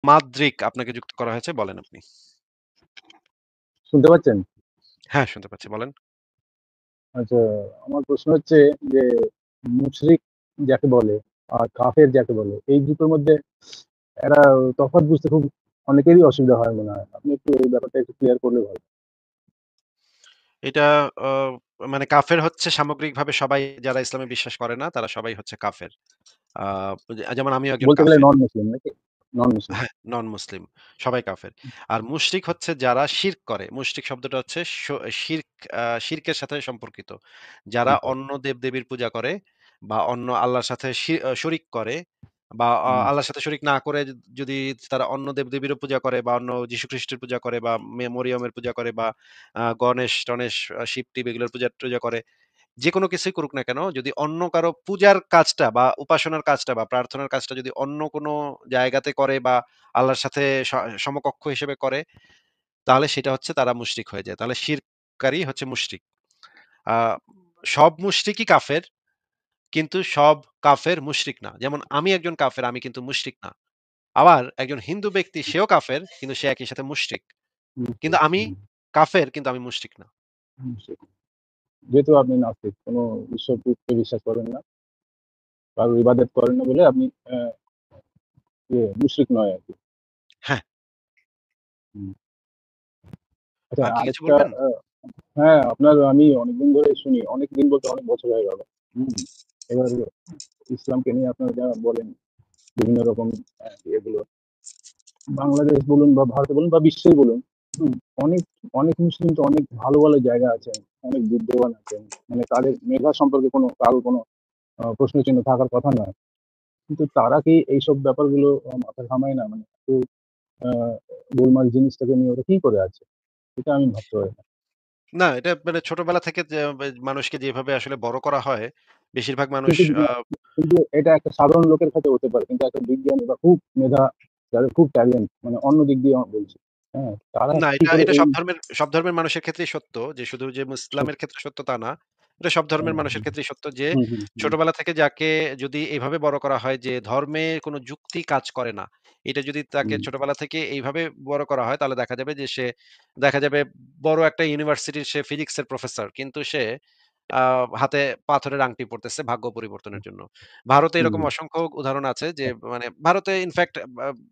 মাদ্রিক আপনাকে যুক্ত করা হয়েছে। বলেন আপনি। শুনতে পাচ্ছেন? হ্যাঁ, শুনতে পাচ্ছি। বলেন। আচ্ছা, আমার প্রশ্ন হচ্ছে যে মুশরিক যাকে বলে আর কাফের যাকে বলে এই দুটোর মধ্যে একটা তফাৎ বুঝতে খুব অনেকেরই অসুবিধা হয় মনে হয়। আপনি একটু এই ব্যাপারটা একটু ক্লিয়ার করলে ভালো। এটা আ মানে কাফের হচ্ছে সামগ্রিকভাবে সবাই যারা ইসলামে বিশ্বাস করে না, তারা সবাই হচ্ছে কাফের। আ যেমন আমিও একজন বলতে গেলে কাফের। নন মুসলিম নাকি? নন মুসলিম। হ্যাঁ, নন মুসলিম সবাই কাফের। আর মুশরিক হচ্ছে যারা শিরক করে। মুশরিক শব্দটা হচ্ছে শিরক শিরকের সাথে সম্পর্কিত। যারা আচ্ছা। অন্য দেব-দেবীর পূজা করে বা অন্য আল্লাহর সাথে শরিক করে বা হুম, আল্লাহর সাথে শরিক না করে যদি তারা অন্য দেব-দেবীরও পূজা করে বা অন্য যীশু-খ্রিস্টের পূজা করে বা মরিয়মের পূজা করে বা গণেশ-টণেশ, শিব-টিব এগুলোর পূজা-টূজা করে, যেকোনো কিছুই করুক না কেন, যদি অন্য কারো পূজার কাজটা বা উপাসনার কাজটা বা প্রার্থনার কাজটা যদি অন্য কোনো জায়গাতে করে বা আল্লাহর সাথে স সমকক্ষ হিসেবে করে, তাহলে সেটা হচ্ছে তারা মুশরিক হয়ে যায়। তাহলে শিরককারী হচ্ছে মুশরিক। আ সব মুশরিকই কাফের, কিন্তু সব কাফের মুশরিক না। যেমন আমি একজন কাফের, আমি কিন্তু মুশরিক না। আবার একজন হিন্দু ব্যক্তি সেও কাফের, কিন্তু সে একই সাথে মুশরিক। কিন্তু মুশরিক, আমি কাফের, কিন্তু আমি মুশরিক না। মুশরিক। যেহেতু আপনি নাস্তিক, কোনো ঈশ্বরকে বিশ্বাস করেন না, কারোর ইবাদত করেন না বলে আপনি মুশরিক নয় আরকি। হ্যাঁ, হুম। আচ্ছা আর কি কিছু আরেকটা বলবেন? হ্যাঁ, আপনার আমি অনেকদিন ধরে শুনি, অনেকদিন বলতে অনেক বছর হয়ে গেল। হুম। এবার ইসলামকে নিয়ে আপনারা যা বলেন বিভিন্ন রকম এগুলো বাংলাদেশ বলুন বা ভারতে বলুন বা বিশ্বেই বলুন, হুম, অনেক অনেক মুসলিম তো অনেক ভালো ভালো জায়গা আছেন, অনেক বুদ্ধিমান আছেন, মানে তাদের মেধা সম্পর্কে কারো কোনো প্রশ্ন চিহ্ন থাকার কথা নয়, কিন্তু তারা কি এইসব ব্যাপারগুলো মাথা ঘামায় না, মানে একটু আহ, গোলমাল জিনিসটাকে নিয়ে ওরা কি করে আছে, এটা আমি ভাবতে পারি না। না, এটা মানে ছোটবেলা থেকে যে মানুষকে যেভাবে আসলে বড় করা হয়, বেশিরভাগ মানুষ কিন্তু কিন্তু এটা একটা সাধারণ লোকের কাছে হতে পারে, কিন্তু একটা বিজ্ঞানী বা খুব মেধা, যাদের খুব ট্যালেন্ট, মানে অন্য দিক দিয়ে বলছি, হ্যাঁ, তারা না, কি এটা করে এটা এই সব ধর্মের মানুষের ক্ষেত্রেই সত্য যে শুধু যে ইসলামের ক্ষেত্রে সত্য তা না। এটা সব ধর্মের মানুষের ক্ষেত্রেই সত্য যে হুম, হুম, হুম, ছোটবেলা থেকে যাকে যদি এভাবে বড় করা হয় যে ধর্মে কোনো যুক্তি কাজ করে না। এটা যদি তাকে হুম, ছোটবেলা থেকে এইভাবে বড় করা হয়, তাহলে দেখা যাবে যে সে দেখা যাবে বড় একটা ইউনিভার্সিটির সে ফিজিক্সের প্রফেসর। কিন্তু সে আ হাতে পাথরের আংটি পড়তেছে ভাগ্য পরিবর্তনের জন্য। ভারতে হুম, এরকম অসংখ্য উদাহরণ আছে যে মানে ভারতে ইনফেক্ট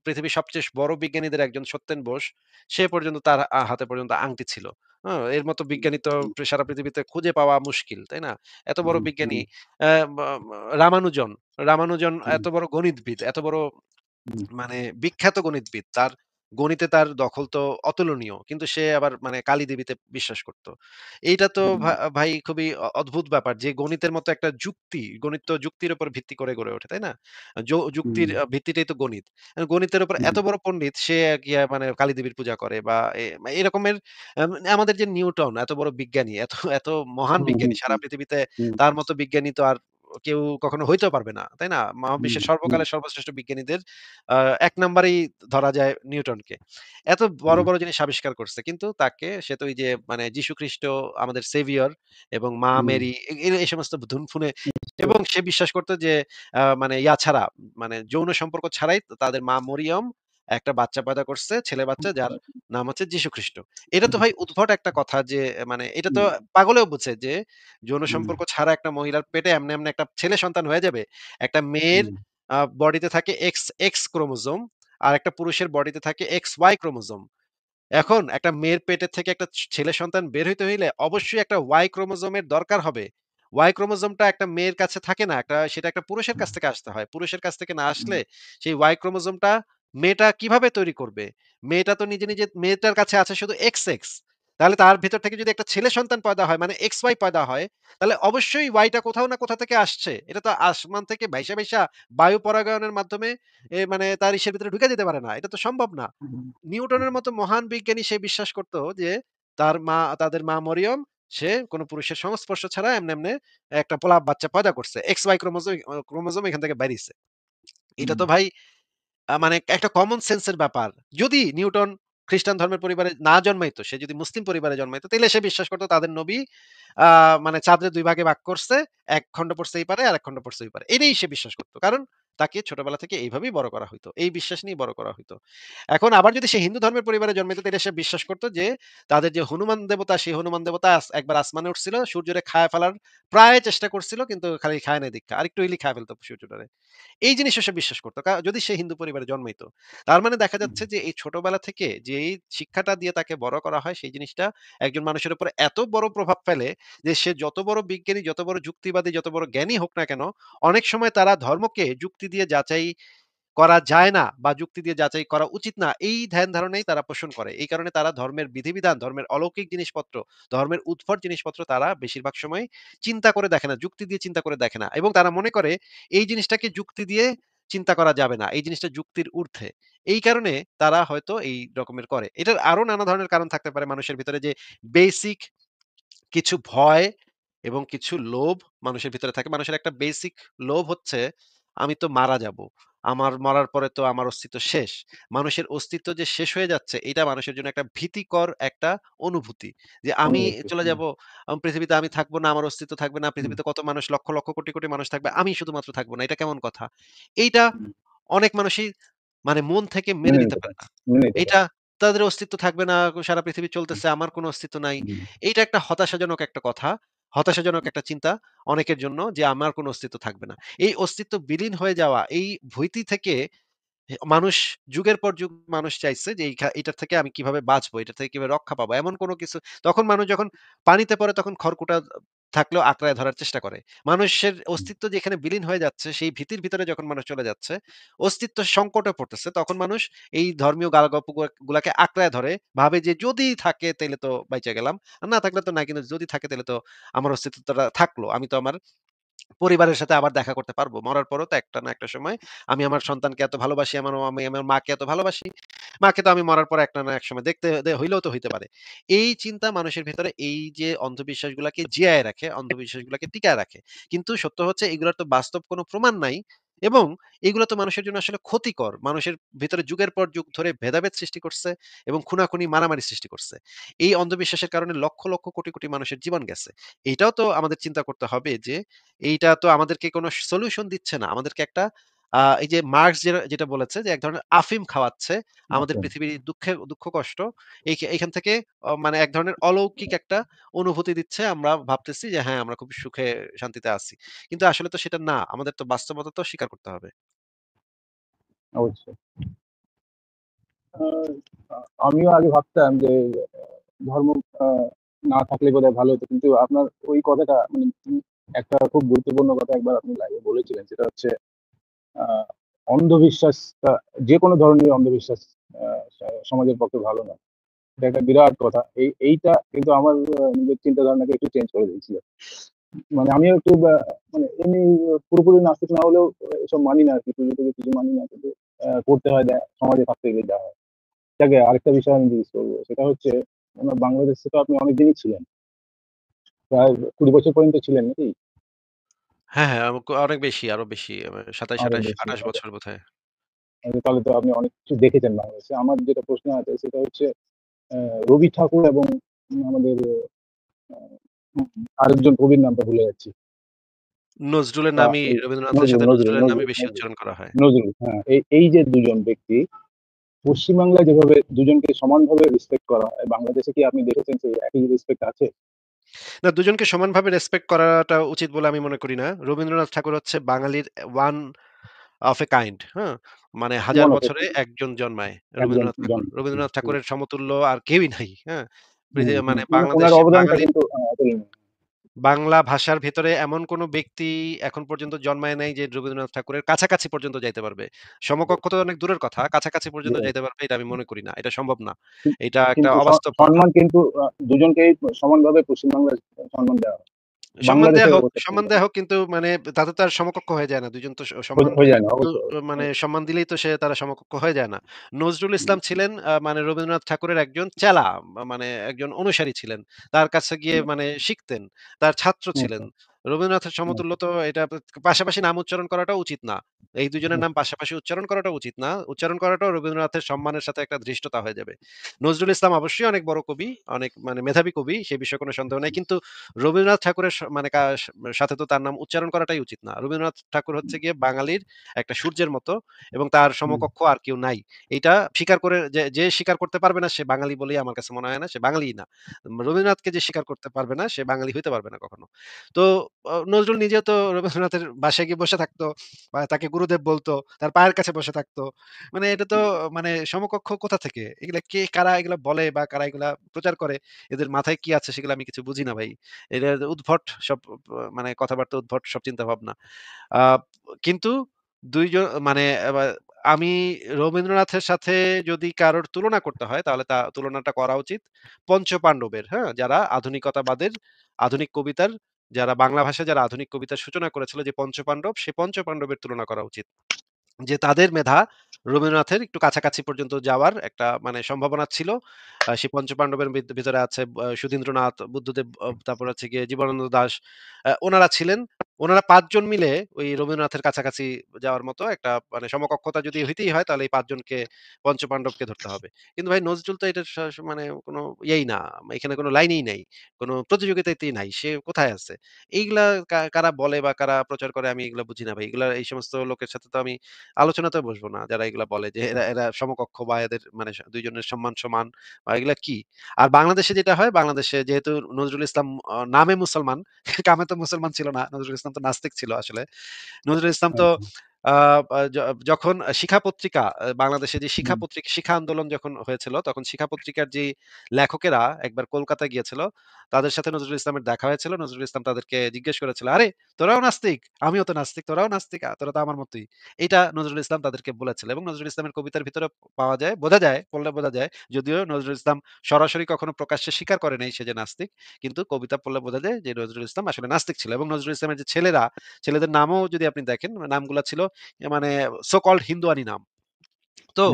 পৃথিবীর সবচেয়ে বড় বিজ্ঞানীদের একজন সত্যেন বোস, সে পর্যন্ত তার হাতে পর্যন্ত আংটি ছিল। এর মতো বিজ্ঞানী তো সারা পৃথিবীতে খুঁজে পাওয়া মুশকিল, তাই না? এত বড় হুম, বিজ্ঞানী হুম, অ্যা বা রামানুজন, রামানুজন হুম, এত বড় গণিতবিদ, এত বড় হুম, মানে বিখ্যাত গণিতবিদ। তার গণিতে তার দখল তো অতুলনীয়। কিন্তু সে আবার মানে কালী দেবীতে বিশ্বাস করত। এইটা তো হুম, ভাই খুবই অদ্ভুত ব্যাপার যে গণিতের মতো একটা যুক্তি, গণিত তো যুক্তির উপর ভিত্তি করে গড়ে ওঠে, তাই না? যুক্তির হুম, ভিত্তিটাই তো গণিত। গণিতের উপর হুম, এত বড় পণ্ডিত সে গিয়া মানে কালী দেবীর পূজা করে বা এরকমের আমাদের যে নিউটন এত বড় বিজ্ঞানী, এত এত মহান হুম, হুম, বিজ্ঞানী সারা পৃথিবীতে হুম, তার মতো বিজ্ঞানী তো আর কেউ কখনো হইতেও পারবে না, তাই না? হুম, মহাবিশ্বের হুম, সর্বকালের সর্বশ্রেষ্ঠ বিজ্ঞানীদের আ ১ নাম্বারেই ধরা যায় নিউটনকে। এত বড়, হুম, বড় জিনিস আবিষ্কার করছে। কিন্তু সে তো ওই যে মানে যীশুখ্রিস্ট আমাদের সেভিয়র এবং মা হুম, মেরি এই সমস্ত ধুনফুনে, এবং সে বিশ্বাস করত যে মানে ইয়া ছাড়া মানে যৌন সম্পর্ক ছাড়াই তাদের মা মরিয়ম একটা বাচ্চা পয়দা করছে, ছেলে বাচ্চা যার নাম হচ্ছে যীশুখ্রিস্ট। এটা তো ভাই উদ্ভট একটা কথা যে মানে এটা তো হুম, পাগলেও বুঝে যে যৌন হুম, সম্পর্ক ছাড়া একটা মহিলার পেটে এমনি, এমনি একটা ছেলে সন্তান হয়ে যাবে। একটা মেয়ের হুম, বডিতে থাকে এক্স ক্রোমোজোম, আর একটা পুরুষের বডিতে থাকে XY ক্রোমোজোম। এখন একটা মেয়ের পেটের থেকে একটা ছেলে সন্তান বের হইতে হইলে অবশ্যই একটা Y ক্রোমোজোমের দরকার হবে। Y ক্রোমোজোমটা একটা মেয়ের কাছে থাকে না। সেটা একটা পুরুষের কাছ থেকে আসতে হয়। পুরুষের কাছ থেকে না হুম, আসলে সেই Y ক্রোমোজোমটা মেয়েটা কিভাবে তৈরি করবে? মেয়েটা তো নিজে মেয়েটার কাছে আছে শুধু XX। তাহলে তার ভেতর থেকে যদি একটা ছেলে সন্তান পয়দা হয় মানে XY পয়দা হয়, তাহলে অবশ্যই Y টা কোথাও না কোথা থেকে আসছে। এটা তো আসমান থেকে ভাইসা বায়ু পরাগায়নের মাধ্যমে মানে তার ইসের ভিতরে ঢুকে যেতে পারে না। এটা তো সম্ভব না। হুম, নিউটনের মতো মহান বিজ্ঞানী সে বিশ্বাস করত যে তাদের মা মরিয়ম সে কোন পুরুষের সংস্পর্শ ছাড়া এমনে, এমনে একটা পোলা বাচ্চা পয়দা করছে। XY ক্রোমোজোম এখান থেকে বাইরিছে। এটা হুম, তো ভাই মানে একটা কমন সেন্স এর ব্যাপার। যদি নিউটন খ্রিস্টান ধর্মের পরিবারে না জন্মাইতো, সে যদি মুসলিম পরিবারে জন্মাইতো, তাইলে সে বিশ্বাস করত তাদের নবী আ মানে চাঁদরে ২ ভাগে ভাগ করছে। ১ খন্ড পড়ছে এই পারে, আরেক খন্ড পড়ছে ওই পারে। এটাই সে বিশ্বাস করত। কারণ তাকে ছোটবেলা থেকে এইভাবেই বড় করা হইতো। এই বিশ্বাস নিয়েই বড় করা হইতো। এখন আবার যদি সে হিন্দু ধর্মের পরিবারে জন্মাইতো তাইলে সে বিশ্বাস করত যে তাদের যে হনুমান দেবতা, সেই হনুমান দেবতা একবার আসমানে উঠছিল, সূর্যরে খায়া ফেলার প্রায় চেষ্টা করছিল কিন্তু খালি খায় নাই দেইখ্যা। আরেকটু হইলেই খায়া ফেলত সূর্যটারে। এই জিনিসও সে বিশ্বাস করত। যদি সে হিন্দু পরিবারে জন্মাইতো। তার মানে দেখা যাচ্ছে যে এই ছোটবেলা থেকে যে এই শিক্ষাটা দিয়ে তাকে বড় করা হয় সেই জিনিসটা একজন মানুষের উপর এত বড় প্রভাব ফেলে যে সে যত বড় বিজ্ঞানী, যত বড় যুক্তিবাদী, যত বড় জ্ঞানী হোক না কেন, অনেক সময় তারা ধর্মকে যুক্তি দিয়ে যাচাই করা যায় না বা যুক্তি দিয়ে যাচাই করা উচিত না। এই ধ্যান ধারণাই তারা পোষণ করে। এই কারণে তারা ধর্মের বিধিবিধান, ধর্মের অলৌকিক জিনিসপত্র, ধর্মের উদ্ভট জিনিসপত্র তারা বেশিরভাগ সময় চিন্তা করে দেখে না, যুক্তি দিয়ে চিন্তা করে দেখে না। এবং তারা মনে করে এই জিনিসটাকে যুক্তি দিয়ে চিন্তা করা যাবে না। এই জিনিসটা যুক্তির ঊর্ধ্বে। এই কারণে তারা হয়তো এই রকমের করে। এটার আরো নানা ধরনের কারণ থাকতে পারে মানুষের ভিতরে যে বেসিক কিছু ভয় এবং কিছু লোভ মানুষের ভিতরে থাকে। মানুষের একটা বেসিক লোভ হচ্ছে, আমি তো মারা যাবো। আমার মরার পরে তো আমার অস্তিত্ব শেষ। মানুষের অস্তিত্ব যে শেষ হয়ে যাচ্ছে, এটা মানুষের জন্য একটা ভীতিকর একটা অনুভূতি। যে আমি অনুভূতি। চলে হুম, যাবো, পৃথিবীতে আমি থাকবো না, আমার অস্তিত্ব থাকবে না। হুম, পৃথিবীতে কত মানুষ লক্ষ, লক্ষ কোটি, কোটি মানুষ থাকবে। আমি শুধুমাত্র থাকবো না। এটা কেমন কথা? এইটা হুম। অনেক মানুষই মানে মন থেকে মেনে মেনে নিতে নিতে পারে পারে। না। মেনে নিতে পারে। এইটা তাদের অস্তিত্ব থাকবে না, সারা পৃথিবী হুম, চলতেছে, আমার কোনো অস্তিত্ব নাই। হুম, এইটা একটা হতাশাজনক একটা কথা, হতাশাজনক একটা চিন্তা অনেকের জন্য যে আমার কোনো অস্তিত্ব থাকবে না। এই অস্তিত্ব বিলীন হয়ে যাওয়া, এই ভীতি থেকে মানুষ যুগের পর যুগ মানুষ চাইছে যে এটার থেকে আমি কিভাবে বাঁচবো, এটা থেকে কিভাবে রক্ষা পাবো, এমন কোনো কিছু। তখন মানুষ যখন পানিতে পড়ে তখন খড়কুটা থাকলেও আঁকড়ায় ধরার চেষ্টা করে। মানুষের হুম, অস্তিত্ব যেখানে বিলীন হয়ে যাচ্ছে সেই ভীতির ভিতরে যখন মানুষ চলে যাচ্ছে, অস্তিত্ব সংকটে পড়তেছে, তখন মানুষ এই ধর্মীয় গালগল্প গুলাকে আঁকড়ায় ধরে, ভাবে যে যদি থাকে তাইলে তো বাইচা গেলাম, আর না থাকলে তো নাই, কিন্তু যদি থাকে তাহলে তো আমার অস্তিত্বটা থাকলো, আমি তো আমার পরিবারের সাথে আবার দেখা করতে পারবো। মরার পরেও তো একটা না একটা সময় আমি আমার সন্তানকে এত ভালোবাসি, আমি আমার মাকে এত ভালোবাসি। মাকে তো আমি মরার পর একটা না একসময় দেখতে হইলেও তো হইতে পারে। এই চিন্তা মানুষের ভেতরে এই যে অন্ধবিশ্বাসগুলাকে জিয়ায় রাখে, অন্ধবিশ্বাসগুলাকে টিকায় রাখে। কিন্তু সত্য হচ্ছে এগুলার তো বাস্তব কোনো প্রমাণ নাই এবং এগুলো তো মানুষের জন্য আসলে ক্ষতিকর। মানুষের ভেতরে যুগের পর যুগ ধরে ভেদাভেদ সৃষ্টি করছে এবং খুনাখুনি, মারামারি সৃষ্টি করছে। এই অন্ধবিশ্বাসের কারণে লক্ষ, লক্ষ কোটি, কোটি মানুষের জীবন গেছে। এইটাও তো আমাদের চিন্তা করতে হবে যে এইটা তো আমাদেরকে কোনো সলিউশন দিচ্ছে না। আমাদেরকে একটা এই যে মার্কস যেটা বলেছে যে এক ধরনের আফিম খাওয়াচ্ছে আমাদের আচ্ছা। পৃথিবীর দুঃখ কষ্ট এইখান থেকে মানে এক ধরনের অলৌকিক একটা অনুভূতি দিচ্ছে। আমরা ভাবতেছি যে হ্যাঁ, আমরা খুব সুখে শান্তিতে আছি। কিন্তু আসলে তো সেটা না। আমাদের তো বাস্তবতা তো স্বীকার করতে হবে। অবশ্যই। আ আ আমিও আগে ভাবতাম যে ধর্ম আ না থাকলে বোধহয় ভালো হতো। কিন্তু আপনার ওই কথাটা মানে একটা খুব গুরুত্বপূর্ণ কথা একবার আপনি লাইভে বলেছিলেন। সেটা হচ্ছে আ অন্ধবিশ্বাসটা যেকোনো ধরনের অন্ধবিশ্বাস আ সমাজের পক্ষে ভালো নয়। এটা একটা বিরাট কথা। এইটা কিন্তু আমার নিজের চিন্তা ধারণাকে একটু চেঞ্জ করে দিয়েছিল। মানে আমিও একটু মানে এমনি পুরোপুরি নাস্তিক না হলেও এসব মানি না আরকি। পুজো-টুজো কিছু মানি না। কিন্তু করতে হয় সমাজে থাকতে গেলে যা হয়। যাকে আরেকটা বিষয় আমি জিজ্ঞেস করব। সেটা হচ্ছে বাংলাদেশে তো আপনি অনেকদিনই ছিলেন। প্রায় ২০ বছর পর্যন্ত ছিলেন নাকি? হ্যাঁ, হ্যাঁ, অনেক বেশি, আরো বেশি। ২৭, আরো ২৮, বেশি ২৮ তাহলে। বছর বোধহয়। তাহলে তো আপনি অনেক কিছু দেখেছেন বাংলাদেশে। আমার যেটা প্রশ্ন আছে সেটা হচ্ছে অ্যা রবি ঠাকুর এবং আমাদের আ আরেকজন কবির নামটা ভুলে যাচ্ছি। নজরুলের আ নামই, এই রবীন্দ্রনাথের সাথে নজরুলের নামই বেশি উচ্চারণ করা হয়। নজরুল। হ্যাঁ, এই যে ২ জন ব্যক্তি পশ্চিমবাংলায় যেভাবে দুজনকে সমানভাবে রেসপেক্ট করা হয়, বাংলাদেশে কি আপনি দেখেছেন সেই একই রেসপেক্ট আছে? না, দুজনকে সমানভাবে রেসপেক্ট করাটা উচিত বলে আমি মনে করি না। রবীন্দ্রনাথ ঠাকুর হচ্ছে বাঙালির one of a kind, হ্যাঁ? মানে হাজার ওয়ান অফ এ বছরে একজন জন্মায় একজন রবীন্দ্রনাথ জন। ঠাকুর। রবীন্দ্রনাথ ঠাকুরের সমতুল্য আর কেউই নাই, হ্যাঁ? হুম, হুম। মানে উনার বাংলাদেশে অবদানটা বাঙালির কিন্তু অতুলনীয়। বাংলা ভাষার ভেতরে এমন কোন ব্যক্তি এখন পর্যন্ত জন্মায় নাই যে রবীন্দ্রনাথ ঠাকুরের কাছাকাছি পর্যন্ত যাইতে পারবে। সমকক্ষ তো অনেক দূরের কথা। কাছাকাছি পর্যন্ত যাইতে পারবে এটা আমি মনে করি না। এটা সম্ভব না। এটা একটা কিন্তু অবাস্তব কথা। সম্মান কিন্তু দুজনকেই সমানভাবে পশ্চিমবাংলায় সম্মান দেওয়া হয়। বাংলাদেশের অবস্থা কি সম্মান দেয়া হোক কিন্তু মানে তাতে তো আর সমকক্ষ হয়ে যায় না। ২ জন তো সম্মান হয়ে যায় না তো অবশ্যই, মানে অবশ্যই। সম্মান দিলেই তো তারা সমকক্ষ হয়ে যায় না। নজরুল হুম, ইসলাম ছিলেন মানে রবীন্দ্রনাথ ঠাকুরের একজন চেলা, মানে একজন অনুসারী ছিলেন। তার কাছে গিয়ে হুম, মানে শিখতেন। তার ছাত্র ছিলেন। আচ্ছা। রবীন্দ্রনাথের সমতুল্য তো এটা পাশাপাশি নাম উচ্চারণ করাটা উচিত না। এই ২ জনের নাম পাশাপাশি উচ্চারণ করাটা উচিত না। উচ্চারণ করাটাও রবীন্দ্রনাথের সম্মানের সাথে একটা ধৃষ্টতা হয়ে যাবে। নজরুল ইসলাম অবশ্যই অনেক বড় কবি, অনেক মানে মেধাবী কবি, সে বিষয়ে কোনো সন্দেহ নাই। কিন্তু রবীন্দ্রনাথ ঠাকুরের মানে সাথে তো তার নাম উচ্চারণ করাটাই উচিত না। রবীন্দ্রনাথ ঠাকুর হচ্ছে গিয়ে বাঙালির একটা সূর্যের মতো এবং তার সমকক্ষ আর কেউ নাই। এইটা স্বীকার করে যে স্বীকার করতে পারবে না সে বাঙালি বলেই আমার কাছে মনে হয় না। সে বাঙালিই না। রবীন্দ্রনাথকে যে স্বীকার করতে পারবে না সে বাঙালি হইতে পারবে না কখনো। তো নজরুল নিজেও তো রবীন্দ্রনাথের বাসায় গিয়ে বসে থাকতো বা তাকে গুরুদেব বলতো, তার পায়ের কাছে বসে থাকতো। মানে এটা তো মানে সমকক্ষ কোথা থেকে? এগুলা কে কারা এগুলা বলে বা কারা এগুলা প্রচার করে? এদের মাথায় কি আছে সেগুলো আমি কিছু বুঝি না ভাই। এটা উদ্ভট সব মানে কথাবার্তা উদ্ভট সব চিন্তাভাবনা। আ কিন্তু ২ জন মানে আমি রবীন্দ্রনাথের সাথে যদি কারোর তুলনা করতে হয় তাহলে তুলনাটা করা উচিত পঞ্চপান্ডবের, হ্যাঁ? যারা আধুনিকতাবাদের, আধুনিক কবিতার যারা বাংলা ভাষায় যারা আধুনিক কবিতার সূচনা করেছিল যে পঞ্চপান্ডব, সেই পঞ্চপান্ডবের তুলনা করা উচিত। যে তাদের মেধা রবীন্দ্রনাথের একটু কাছাকাছি পর্যন্ত যাওয়ার একটা মানে সম্ভাবনা ছিল। সেই পঞ্চপান্ডবের ভিতরে আছে সুধীন্দ্রনাথ, বুদ্ধদেব, তারপর হচ্ছে গিয়ে জীবনানন্দ দাশ। ওনারা ছিলেন। ওনারা ৫ জন মিলে ওই রবীন্দ্রনাথের কাছাকাছি যাওয়ার মতো একটা মানে সমকক্ষতা যদি হইতেই হয় তাহলে এই ৫ জনকে পঞ্চপান্ডবকে ধরতে হবে। কিন্তু ভাই নজরুল তো এটার মানে কোনো ইয়েই না। এখানে কোনো লাইনই নাই। কোনো প্রতিযোগিতাতেই নাই। সে কোথায় আছে? এইগুলা কারা বলে বা কারা প্রচার করে আমি এগুলা বুঝি না ভাই। এগুলা এই সমস্ত লোকের সাথে তো আমি আলোচনাতেও বসবো না। যারা এগুলা বলে যে এরা সমকক্ষ বা এদের মানে ২ জনের সম্মান সমান বা এগুলা কি? আর বাংলাদেশে যেটা হয়, বাংলাদেশে যেহেতু নজরুল ইসলাম নামে মুসলমান, কামে তো মুসলমান ছিল না। নজরুল ইসলাম তো নাস্তিক ছিল আসলে। নজরুল ইসলাম তো আ আ য যখন শিখা পত্রিকা বাংলাদেশে যে শিখা আন্দোলন যখন হয়েছিল, তখন শিখা পত্রিকার যে লেখকেরা একবার কলকাতায় গিয়েছিল। তাদের সাথে নজরুল ইসলামের দেখা হয়েছিল। নজরুল ইসলাম তাদেরকে জিজ্ঞেস করেছিল, "আরে তোরাও নাস্তিক? আমিও তো নাস্তিক। তোরাও নাস্তিক? তোরা তো আমার মতই।" এইটা নজরুল ইসলাম তাদেরকে বলেছিল এবং নজরুল ইসলামের কবিতার ভিতরে পাওয়া যায়, বোঝা যায়, পড়লে বোঝা যায়। যদিও নজরুল ইসলাম সরাসরি কখনো প্রকাশ্যে স্বীকার করে নাই সে যে নাস্তিক। কিন্তু কবিতা পড়লে বোঝা যায় যে নজরুল ইসলাম আসলে নাস্তিক ছিল এবং নজরুল ইসলামের যে ছেলেরা, ছেলেদের নামও যদি আপনি দেখেন, নামগুলা ছিল মানে সো কল্ড হিন্দুয়ানি নাম। তো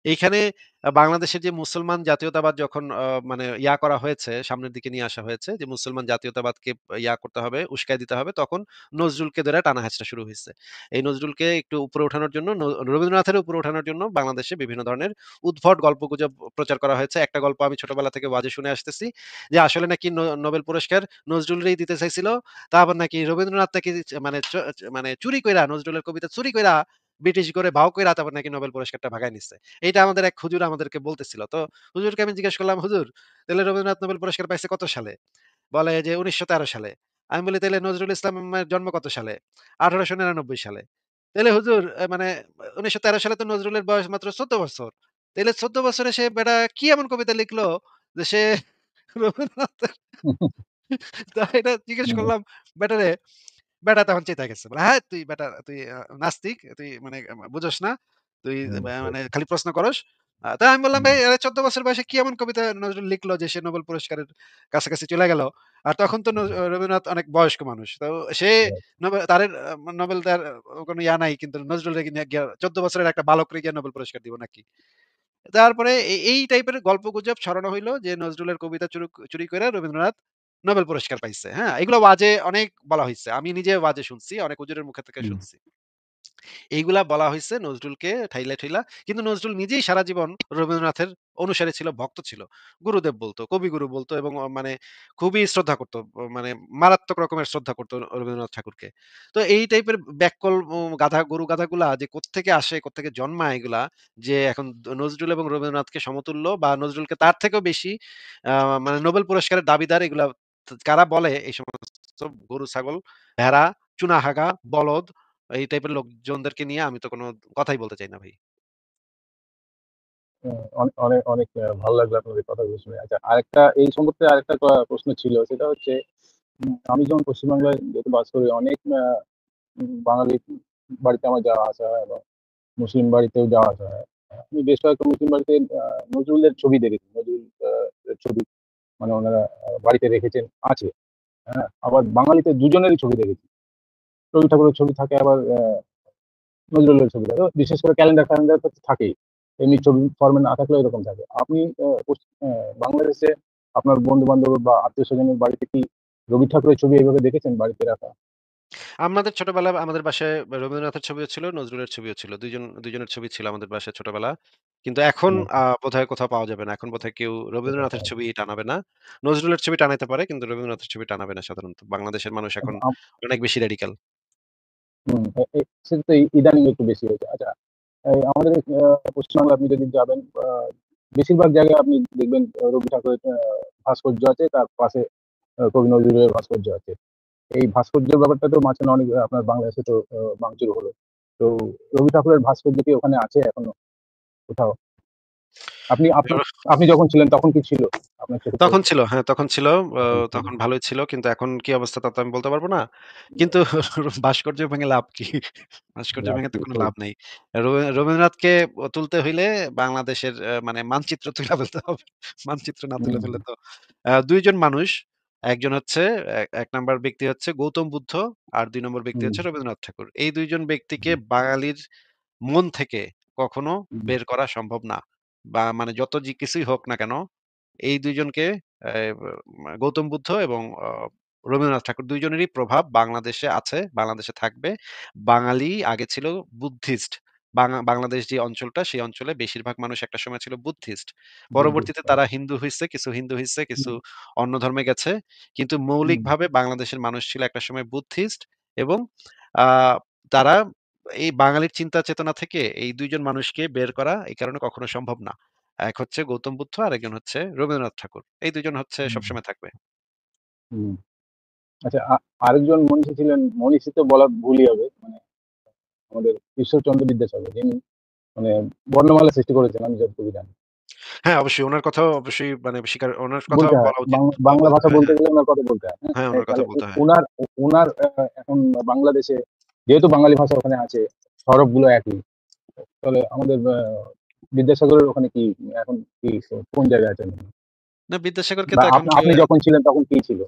এইখানে বাংলাদেশের যে মুসলমান জাতীয়তাবাদ যখন মানে করা হয়েছে, সামনের দিকে নিয়ে আসা হয়েছে যে মুসলমান জাতীয়তাবাদকে করতে হবে, উস্কাই দিতে হবে, তখন নজরুলকে ধরে টানা-হেঁচড়া শুরু হইছে। এই নজরুলকে একটু উপরে ওঠানোর জন্য রবীন্দ্রনাথের উপরে ওঠানোর জন্য বাংলাদেশে বিভিন্ন ধরনের উদ্ভট গল্পগুজব প্রচার করা হয়েছে। একটা গল্প আমি ছোটবেলা থেকে ওয়াজে শুনে আসতেছি যে আসলে নাকি নোবেল পুরস্কার নজরুলরেই দিতে চাইছিল। তা আবার নাকি রবীন্দ্রনাথ নাকি মানে মানে চুরি কইরা নজরুলের কবিতা চুরি কইরা ব্রিটিশ করে ভাও কইরা তারপর নাকি নোবেল পুরস্কারটা ভাগায় নিচ্ছে। এইটা আমাদের এক হুজুর আমাদেরকে বলতেছিল। তো হুজুরকে আমি জিজ্ঞেস করলাম, "হুজুর, তাইলে রবীন্দ্রনাথ নোবেল পুরস্কার পাইছে কত সালে?" বলে যে, "১৯১৩ সালে।" আমি বলি, "তাইলে নজরুল ইসলামের জন্ম কত সালে?" "১৮৯৯ সালে।" তাইলে হুজুর মানে ১৯১৩ সালে তো নজরুলের বয়স মাত্র ১৪ বছর। তাইলে ১৪ বছরে সে বেটা কি এমন কবিতা লিখলো যে সে রবীন্দ্রনাথ তো এটা জিজ্ঞেস করলাম বেটারে বেটা তখন চেইতা গেছে। বলে, "হ্যাঁ, তুই বেটা তুই নাস্তিক। তুই মানে বুঝোস না। তুই মানে খালি প্রশ্ন করস।" তো আমি বললাম, "ভাই এরা ১৪ বছর বয়সে কি এমন কবিতা নজরুল লিখলো যে সে নোবেল পুরস্কারের কাছাকাছি চলে গেল?" আর তখন তো রবীন্দ্রনাথ অনেক বয়স্ক মানুষ। তো সে তার নোবেল দেওয়ার কোনো নাই। কিন্তু নজরুলের গিয়া ১৪ বছরের একটা বালকরে গিয়া নোবেল পুরস্কার দিব নাকি? তারপরে এই টাইপের গল্পগুজব ছড়ানো হইলো যে নজরুলের কবিতা চুরি কইরা রবীন্দ্রনাথ নোবেল পুরস্কার পাইছে। হ্যাঁ? এগুলো ওয়াজে অনেক বলা হইছে। আমি নিজে ওয়াজে শুনছি। অনেক হুজুরের মুখে থেকে শুনছি। এইগুলা বলা হইছে নজরুলকে ঠাইলা। কিন্তু নজরুল নিজেই সারা জীবন রবীন্দ্রনাথের অনুসারী ছিল, ভক্ত ছিল। গুরুদেব বলতো, কবিগুরু বলতো এবং মানে খুবই শ্রদ্ধা করত। মানে মারাত্মক রকমের শ্রদ্ধা করত রবীন্দ্রনাথ ঠাকুরকে। তো এই টাইপের ব্যাককল গরু গাধাগুলা যে কোত্থেকে আসে, কোত্থেকে জন্মায় এগুলা যে এখন নজরুল এবং রবীন্দ্রনাথকে সমতুল্য বা নজরুলকে তার থেকেও বেশি আ মানে নোবেল পুরস্কারের দাবিদার এগুলা কারা বলে এই সমস্ত গরু, ছাগল, ভেড়া, চুনাহাগা, বলদ এই টাইপের লোকজনদেরকে নিয়ে আমি তো কোন কথাই বলতে চাই না ভাই। অনেক অনেক ভালো লাগলো আপনাদের কথাগুলো শুনে। আচ্ছা, আরেকটা এই সম্পর্কে আরেকটা প্রশ্ন ছিল। সেটা হচ্ছে আমি যখন পশ্চিমবাংলায় যেহেতু বাস করি, অনেক বাঙালি বাড়িতে আমার যাওয়া আসা হয় এবং মুসলিম বাড়িতেও যাওয়া আসা হয়। আমি বেশ কয়েকটা মুসলিম বাড়িতে নজরুলের ছবি দেখেছি। নজরুল এর ছবি মানে ওনারা বাড়িতে রেখেছেন, আছে। হ্যাঁ? আবার বাঙালিতে দুজনেরই ছবি দেখেছি। রবি ঠাকুরের ছবি থাকে, আবার নজরুলের ছবি থাকে। বিশেষ করে ক্যালেন্ডার-ফ্যালেন্ডার তো থাকেই। এমনি ছবি ফরম্যাট না থাকলেও এরকম থাকে। আপনি বাংলাদেশে আপনার বন্ধু-বান্ধব বা আত্মীয়স্বজনের বাড়িতে কি রবি ঠাকুরের ছবি এভাবে দেখেছেন বাড়িতে রাখা? আমাদের ছোটবেলায় আমাদের বাসায় রবীন্দ্রনাথের ছবিও ছিল, নজরুলের ছবিও ছিল। ২ জনের ছবি ছিল আমাদের বাসায় ছোটবেলা। কিন্তু এখন আচ্ছা, বোধহয় কোথাও পাওয়া যাবে না। এখন বোধহয় কেউ কোথাও রবীন্দ্রনাথের পাওয়া ছবি যায় টানাবে না। নজরুলের ছবি টানাইতে পারে কিন্তু রবীন্দ্রনাথের ছবি টানাবে না সাধারণত। বাংলাদেশের মানুষ না। এখন অনেক বেশি রেডিক্যাল। হুম, সেটা তো ইদানিং একটু বেশি হয়েছে। আচ্ছা, আমাদের পশ্চিমবাংলায় আপনি যদি যাবেন, বেশিরভাগ জায়গায় আপনি দেখবেন রবি ঠাকুরের ভাস্কর্য আছে, তার পাশে কবি নজরুলের ভাস্কর্য আছে। এই ভাস্কর্যের ব্যাপারটা তো মাঝখানে অনেক আপনার বাংলাদেশে তো ভাঙচুর হলো। তো রবি ঠাকুরের ভাস্কর্য কি ওখানে আছে এখনো কোথাও? আপনি আপনি আপনি যখন ছিলেন তখন কি ছিল আপনার চোখে তখন পড়েছে? ছিল, হ্যাঁ, তখন ছিল। তখন ছিল। তখন ভালোই ছিল। কিন্তু এখন কি অবস্থা তা তো আমি বলতে পারব না। কিন্তু ভাস্কর্য ভেঙে লাভ কি? ভাস্কর্য লাভ ভেঙে তো কি কোনো সেই লাভ নেই। রবীন্দ্রনাথকে তুলতে হইলে বাংলাদেশের মানে মানচিত্র তুলে ফেলতে হবে। মানচিত্র না তুলে হুম, ফেললে তো ২ জন মানুষ, একজন হচ্ছে ১ নাম্বার ব্যক্তি হচ্ছে গৌতম বুদ্ধ আর ২ নম্বর ব্যক্তি হুম, হচ্ছে রবীন্দ্রনাথ ঠাকুর। এই ২ জন ব্যক্তিকে বাঙালির মন থেকে কখনো হুম, বের করা সম্ভব না। বা মানে যত কিছুই হোক না কেন, এই ২ জনকে গৌতম বুদ্ধ এবং রবীন্দ্রনাথ ঠাকুর ২ জনেরই প্রভাব বাংলাদেশে আছে, বাংলাদেশে থাকবে। বাঙালি আগে ছিল বুদ্ধিস্ট। বাংলাদেশ যে অঞ্চলটা, সেই অঞ্চলে বেশিরভাগ মানুষ একটা সময় ছিল বুদ্ধিস্ট। পরবর্তীতে বুদ্ধিস্ট তারা আচ্ছা। হিন্দু হইছে, কিছু হিন্দু হইছে, কিছু হুম, অন্য ধর্মে গেছে। কিন্তু হুম, মৌলিকভাবে বাংলাদেশের মানুষ ছিল একটা সময় বুদ্ধিস্ট এবং আ তারা এই বাঙালির চিন্তা চেতনা থেকে এই ২ জন মানুষকে বের করা এই কারণে কখনো সম্ভব না। এক হচ্ছে গৌতম বুদ্ধ, আরেকজন হচ্ছে রবীন্দ্রনাথ ঠাকুর। এই ২ জন হচ্ছে হুম, সবসময় থাকবে। হুম। আচ্ছা, আরেকজন মনীষী ছিলেন, মনীষী তো বলা ভুলই হবে। মানে আমাদের ঈশ্বরচন্দ্র বিদ্যাসাগর, যিনি মানে বর্ণমালা সৃষ্টি করেছেন আমি যতটুকু জানি। হ্যাঁ, অবশ্যই উনার কথাও অবশ্যই মানে উনার কথাও বলতে হয়। বলা উচিত। বাংলা বলতে ভাষা হয়, বলতে হ্যাঁ। গেলে উনার কথা বলতে হয়। হ্যাঁ? হ্যাঁ, উনার কথা তাহলে বলতে হয়। উনার এখন বাংলাদেশে যেহেতু বাঙালি ভাষা ওখানে আছে, হরফগুলো একই। তাহলে আমাদের বিদ্যাসাগরের ওখানে কি এখন কি কোন জায়গায় আছেন? না বিদ্যাসাগরকে বা তো এখন কেউ আপনি যখন ছিলেন তখন কি ছিল?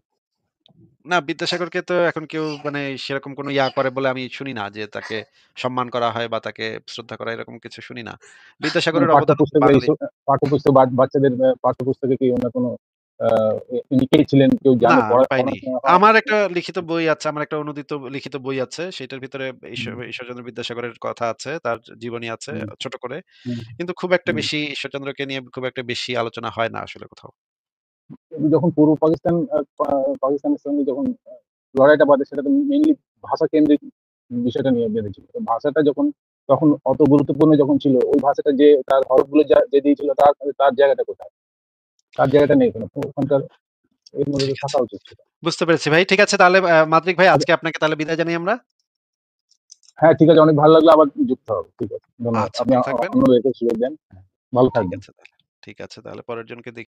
না বিদ্যাসাগরকে তো এখন কেউ মানে সেরকম কোনো ইয়া করে বলে আমি শুনি না যে তাকে সম্মান করা হয় বা তাকে শ্রদ্ধা করা এরকম কিছু শুনি না। বিদ্যাসাগরের অবদান পাঠ্যপুস্তকে বাঙালি পাঠ্যপুস্তক বাচ্চাদের পাঠ্যপুস্তকে কি অন্য কোনো আ ইনি কে ছিলেন কেউ না, জানে? আমি পাইনি। পড়াশোনা হয়? আমার একটা লিখিত বই আছে। আমার একটা অনূদিত লিখিত বই আছে। সেটার ভিতরে হুম, ঈশ্বরচন্দ্র বিদ্যাসাগরের কথা আছে। তার জীবনী আছে হুম, ছোট করে। হুম, কিন্তু খুব একটা হুম। বেশি ঈশ্বরচন্দ্রকে নিয়ে খুব একটা বেশি আলোচনা হয় না আসলে কোথাও। যখন পূর্ব পাকিস্তান পাকিস্তানের সঙ্গে যখন লড়াইটা বাধে, সেটা তো মেইনলি ভাষা কেন্দ্রিক বিষয়টা নিয়ে বেঁধেছিল। তো ভাষাটা যখন তখন অত গুরুত্বপূর্ণ যখন ছিল, ওই ভাষাটা যে তার হরফগুলো যে দিয়েছিল, তার জায়গাটা কোথায়? তার জায়গাটা নেই কেন? তো ওখানকার এর মধ্যে তো ঠিক আছে। থাকা উচিত ছিল। বুঝতে পেরেছি ভাই। ঠিক আছে তাহলে মাদ্রিক ভাই আচ্ছা, আজকে আপনাকে তাহলে বিদায় জানাই আমরা। হ্যাঁ, ঠিক আছে। অনেক ভালো লাগলো। আবার যুক্ত হবো। ঠিক আছে। ধন্যবাদ। আচ্ছা আপনি ভালো থাকবেন। অন্যদেরকে সুযোগ দেন। হ্যাঁ, ভালো ঠিক থাকবেন। আছে তাহলে। ঠিক আছে তাহলে পরের জনকে